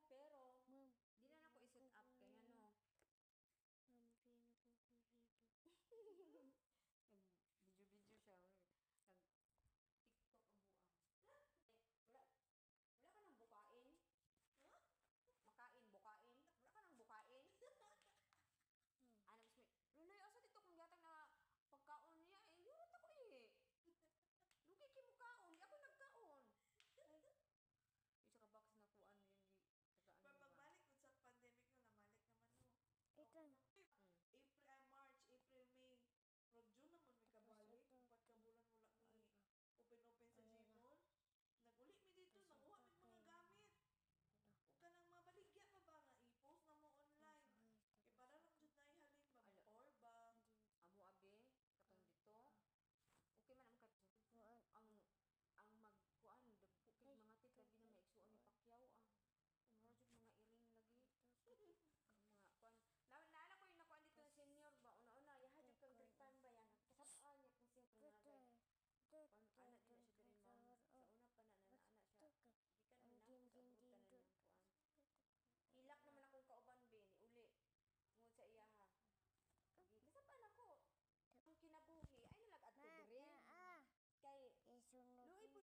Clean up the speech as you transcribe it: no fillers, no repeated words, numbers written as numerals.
pero Ma'am, di na ako i-set up kay ano. ma'am, kaya na po ko dito. Video siya. Nag TikTok ang buang. Wala wala ka nang bukain? Bukain? Wala ka nang bukain? Ano mas may Luloy, asa dito kung gatang na pagkaon niya eh. Yurot ako eh. Lugi kay mo kaon, di ako nagkaon. Ay, yung sa box na kuan yung tagaan Pero mo ba? pagbalik ko sa pandemic no, namalik naman no. Itan. April, May. Pero June naman may kabalik. Upat ka bulan wala mi open sa Gmall. Naguli mi dito, nanguha mi mga gamit. Huwag ka nang mabaligya pa ba nga i-post na mo online. Kaya para lang dyan na ihalin ba, may power bank. Amo abe, katong dito. Okay man ang kat ang magkuan dagko kay mga tit labi na maigsuon ni Pacquiao ah. Mura jud mga iring lagi. Mga kuan. Naana ko yung nakuan dito na senior ba una-una yaha jud kang tripan ba yan. Kasab-an niya kung siyempre mga kuan ana din na siya